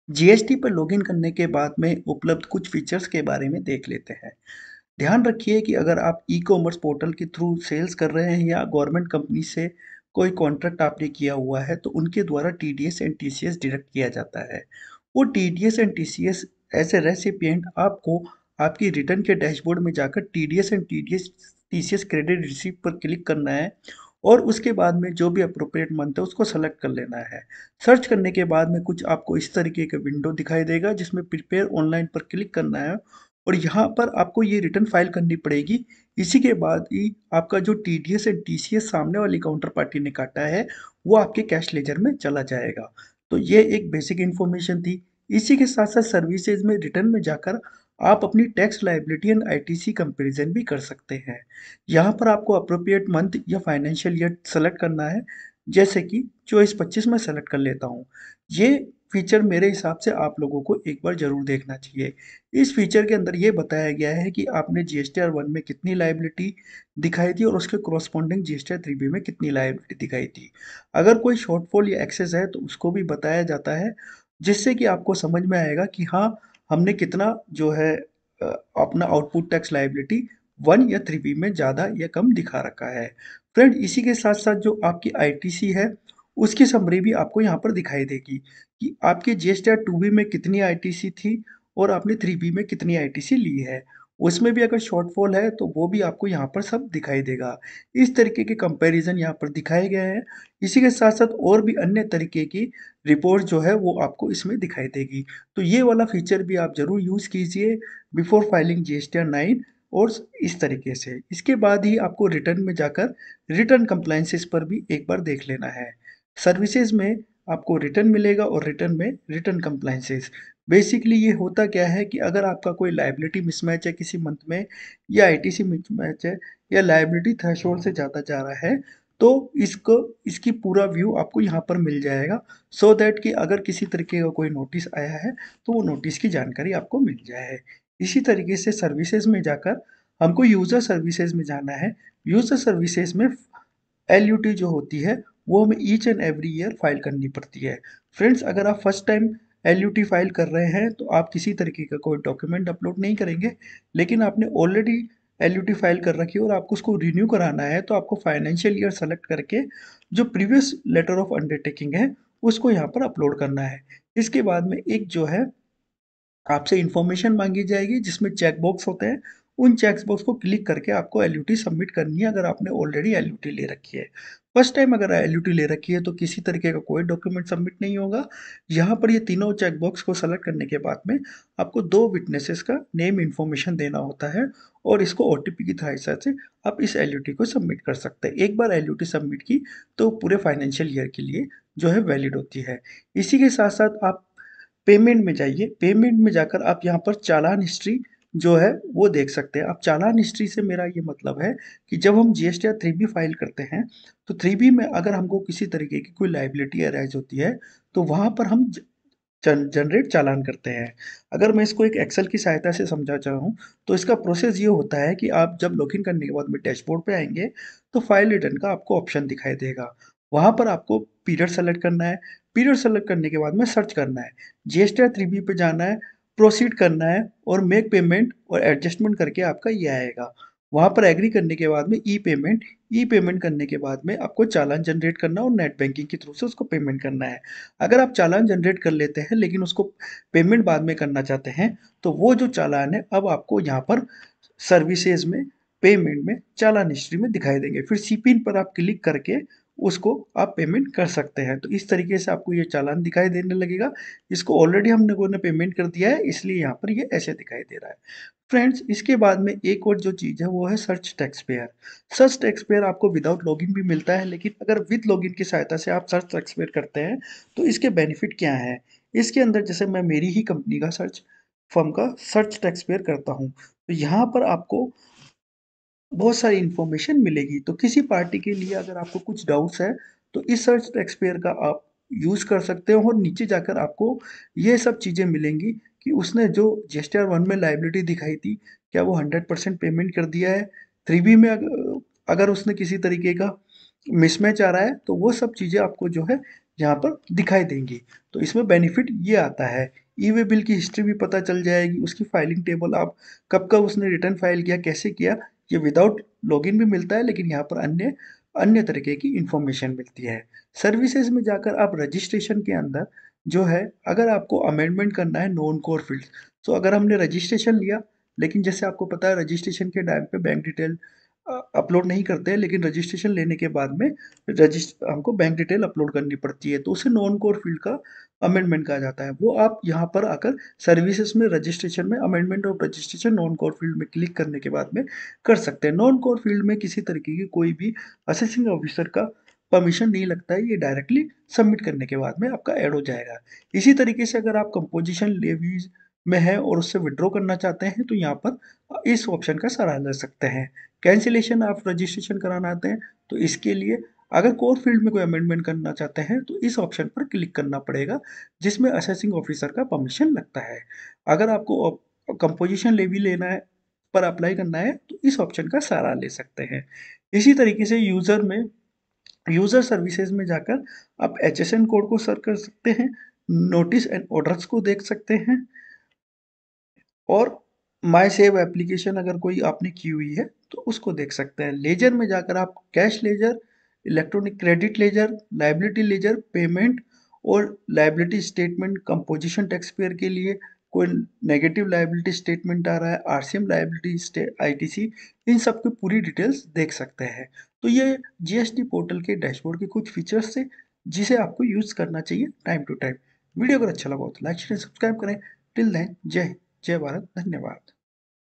GST पर login करने के बाद में उपलब्ध कुछ फीचर्स के बारे में देख लेते हैं। ध्यान रखिए कि अगर आप ई-कॉमर्स पोर्टल के थ्रू सेल्स कर रहे हैं या गवर्नमेंट कंपनी से कोई कॉन्ट्रैक्ट आपने किया हुआ है, तो उनके द्वारा टीडीएस एंड टीसीएस डिडक्ट किया जाता है। वो TDS and TCS as a recipient आपको आपकी रिटर्न के डैशबोर्ड में जाकर TDS and TCS credit receipt पर क्लिक करना है और उसके बाद में जो भी एप्रोप्रिएट मंथ है उसको सेलेक्ट कर लेना है। सर्च करने के बाद में कुछ आपको इस तरीके का विंडो दिखाई देगा जिसमें प्रिपेयर ऑनलाइन पर क्लिक करना है और यहाँ पर आपको ये रिटर्न फाइल करनी पड़ेगी। इसी के बाद ही आपका जो टीडीएस एंड टीसीएस सामने वाली काउंटर पार्टी ने काटा है, वो आपके कैश लेजर में चला जाएगा। तो ये एक बेसिक इन्फॉर्मेशन थी। इसी के साथ-साथ सर्विसेज़ में रिटर्न में जाकर आप अपनी tax liability and ITC comparison भी कर सकते हैं। यहाँ पर आपको एप्रोप्रिएट मंथ या फाइनेंशियल ईयर सेलेक्ट करना है, जैसे कि 24-25 मैं सेलेक्ट कर लेता हूँ। ये फीचर मेरे हिसाब से आप लोगों को एक बार ज़रूर देखना चाहिए। इस फीचर के अंदर ये बताया गया है कि आपने जीएसटीआर 1 में कितनी लायबिलिटी दिखाई थी और उसके कॉरस्पॉन्डिंग जीएसटीआर 3B में कितनी लायबिलिटी दिखाई थी। अगर कोई शॉर्टफॉल या एक्सेस है तो उसको भी बताया जाता है, जिससे कि आपको समझ में आएगा कि हाँ, हमने कितना जो है अ, अपना आउटपुट टैक्स लायबिलिटी 1 या 3B में ज़्यादा या कम दिखा रखा है। फ्रेंड इसी के साथ-साथ जो आपकी आईटीसी है, उसकी समरी भी आपको यहाँ पर दिखाई देगी कि आपके जीएसटीआर 2B में कितनी आईटीसी थी और आपने 3B में कितनी आईटीसी ली है। उसमें भी अगर शॉर्टफॉल है तो वो भी आपको यहाँ पर सब दिखाई देगा। इस तरीके के कंपैरिज़न यहाँ पर दिखाए गए हैं। इसी के साथ-साथ और भी अन्य तरीके की रिपोर्ट जो है वो आपको इसमें दिखाई देगी। तो ये वाला फीचर भी आप ज़रूर यूज़ कीजिए बिफोर फाइलिंग जीएसटीआर 9 और इस तरीके से। इसके बाद ही आपको रिटर्न में जाकर रिटर्न कंप्लायंसेस पर भी एक बार देख लेना है। सर्विसेज़ में आपको रिटर्न मिलेगा और रिटर्न में रिटर्न कंप्लायंसेस। बेसिकली ये होता क्या है कि अगर आपका कोई लायबिलिटी मिसमैच है किसी मंथ में या आईटीसी मिसमैच है या लायबिलिटी थ्रेशोल्ड से ज़्यादा जा रहा है, तो इसको इसकी पूरा व्यू आपको यहाँ पर मिल जाएगा सो दैट कि अगर किसी तरीके का कोई नोटिस आया है, तो वो नोटिस की जानकारी आपको मिल जाए। इसी तरीके से सर्विसेज़ में जाकर हमको यूज़र सर्विसेज़ में जाना है। यूज़र सर्विसेज़ में एलयूटी जो होती है, वो हमें each and every year file करनी पड़ती है। फ्रेंड्स अगर आप फर्स्ट टाइम एलयूटी फाइल कर रहे हैं, तो आप किसी तरीके का कोई डॉक्यूमेंट अपलोड नहीं करेंगे, लेकिन आपने ऑलरेडी एलयूटी फाइल कर रखी है और आपको उसको रिन्यू कराना है, तो आपको फाइनेंशियल ईयर सेलेक्ट करके जो प्रीवियस लेटर ऑफ अंडरटेकिंग है, उसको यहाँ पर अपलोड करना है। इसके बाद में एक जो है आपसे इन्फॉर्मेशन मांगी जाएगी जिसमें चेक बॉक्स होते हैं। उन चेक बॉक्स को क्लिक करके आपको एलयूटी सबमिट करनी है अगर आपने ऑलरेडी एलयूटी ले रखी है। फर्स्ट टाइम अगर एलयूटी ले रखी है तो किसी तरीके का कोई डॉक्यूमेंट सबमिट नहीं होगा। यहाँ पर ये तीनों चेक बॉक्स को सेलेक्ट करने के बाद में आपको 2 विटनेसेस का नेम इन्फॉर्मेशन देना होता है और इसको ओटीपी की सहायता से आप इस एलयूटी को सबमिट कर सकते हैं। एक बार एलयूटी सबमिट की तो पूरे फाइनेंशियल ईयर के लिए जो है वैलिड होती है। इसी के साथ-साथ आप पेमेंट में जाइए, पेमेंट में जाकर आप यहाँ पर चालान हिस्ट्री जो है वो देख सकते हैं। अब चालान हिस्ट्री से मेरा ये मतलब है कि जब हम जीएसटीआर 3B फाइल करते हैं, तो 3B में अगर हमको किसी तरीके की कोई लायबिलिटी अराइज़ होती है, तो वहाँ पर हम जनरेट चालान करते हैं। अगर मैं इसको एक एक्सेल की सहायता से समझा चाहूँ, तो इसका प्रोसेस ये होता है कि आप जब लॉगिन करने के बाद में डैशबोर्ड पे आएँगे, तो फाइल रिटर्न का आपको ऑप्शन दिखाई देगा। वहाँ पर आपको पीरियड सेलेक्ट करना है, पीरियड सेलेक्ट करने के बाद में सर्च करना है। जीएसटीआर 3B पे जाना है, प्रोसीड करना है और मेक पेमेंट और एडजस्टमेंट करके आपका ये आएगा। वहाँ पर एग्री करने के बाद में ई पेमेंट करने के बाद में आपको चालान जनरेट करना और नेट बैंकिंग के थ्रू से उसको पेमेंट करना है। अगर आप चालान जनरेट कर लेते हैं लेकिन उसको पेमेंट बाद में करना चाहते हैं, तो वो जो चालान है अब आपको यहाँ पर सर्विसेज़ में, पेमेंट में, चालान हिस्ट्री में दिखाई देंगे। फिर सी-पिन पर आप क्लिक करके उसको आप पेमेंट कर सकते हैं। तो इस तरीके से आपको ये चालान दिखाई देने लगेगा। इसको ऑलरेडी हम लोगों ने पेमेंट कर दिया है इसलिए यहाँ पर ये ऐसे दिखाई दे रहा है। फ्रेंड्स इसके बाद में एक और जो चीज़ है वो है search tax payer. Search tax payer आपको विदाउट लॉगिन भी मिलता है लेकिन अगर विद लॉगिन की सहायता से आप सर्च टैक्स पेयर करते हैं तो इसके बेनिफिट क्या हैं? इसके अंदर जैसे मैं मेरी ही कंपनी का सर्च फर्म का सर्च टैक्स पेयर करता हूँ। तो यहाँ पर आपको बहुत सारी इन्फॉर्मेशन मिलेगी। तो किसी पार्टी के लिए अगर आपको कुछ डाउट्स है, तो इस सर्च टैक्सपेयर का आप यूज़ कर सकते हो और नीचे जाकर आपको ये सब चीज़ें मिलेंगी कि उसने जो जीएसटीआर 1 में लायबिलिटी दिखाई थी, क्या वो 100% पेमेंट कर दिया है? 3B में अगर उसने किसी तरीके का मिसमैच आ रहा है, तो वो सब चीज़ें आपको जो है यहाँ पर दिखाई देंगी। तो इसमें बेनिफिट ये आता है, ई वे बिल की हिस्ट्री भी पता चल जाएगी, उसकी फाइलिंग टेबल, आप कब कब उसने रिटर्न फाइल किया, कैसे किया, ये विदाउट लॉगिन भी मिलता है, लेकिन यहाँ पर अन्य अन्य तरीके की इंफॉर्मेशन मिलती है। सर्विसेज में जाकर आप रजिस्ट्रेशन के अंदर जो है, अगर आपको अमेंडमेंट करना है नॉन कोर फील्ड, तो अगर हमने रजिस्ट्रेशन लिया, लेकिन जैसे आपको पता है रजिस्ट्रेशन के टाइम पे बैंक डिटेल अपलोड नहीं करते हैं, लेकिन रजिस्ट्रेशन लेने के बाद में हमको बैंक डिटेल अपलोड करनी पड़ती है, तो उसे नॉन कोर फील्ड का अमेंडमेंट कहा जाता है। वो आप यहाँ पर आकर सर्विसेज में रजिस्ट्रेशन में amendment of registration non core field में क्लिक करने के बाद में कर सकते हैं। नॉन कोर फील्ड में किसी तरीके की कोई भी असेसिंग ऑफिसर का परमिशन नहीं लगता है, ये डायरेक्टली सबमिट करने के बाद में आपका ऐड हो जाएगा। इसी तरीके से अगर आप कंपोजिशन लेवीज में है और उससे विड्रॉ करना चाहते हैं, तो यहाँ पर इस ऑप्शन का सहारा ले सकते हैं। कैंसिलेशन आप रजिस्ट्रेशन कराना आते हैं, तो इसके लिए अगर कोर फील्ड में कोई अमेंडमेंट करना चाहते हैं, तो इस ऑप्शन पर क्लिक करना पड़ेगा, जिसमें असेसिंग ऑफिसर का परमिशन लगता है। अगर आपको कंपोजिशन लेवी लेना है, पर अप्लाई करना है, तो इस ऑप्शन का सहारा ले सकते हैं। इसी तरीके से यूजर सर्विसेज में जाकर आप HSN कोड को सर्च कर सकते हैं, नोटिस एंड ऑर्डर्स को देख सकते हैं, और माई सेव एप्लीकेशन अगर कोई आपने की हुई है तो उसको देख सकते हैं। लेजर में जाकर आप cash ledger, electronic credit ledger, liability ledger, payment और liability statement, composition tax payer के लिए कोई नेगेटिव लाइबिलिटी स्टेटमेंट आ रहा है, RCM लाइबिलिटी ITC, इन सब की पूरी डिटेल्स देख सकते हैं। तो ये GST पोर्टल के डैशबोर्ड के कुछ फीचर्स थे, जिसे आपको यूज़ करना चाहिए टाइम टू टाइम। वीडियो अगर अच्छा लगा हो तो लाइक शेयर सब्सक्राइब करें। टिल देन जय हिंद, जय भारत, धन्यवाद।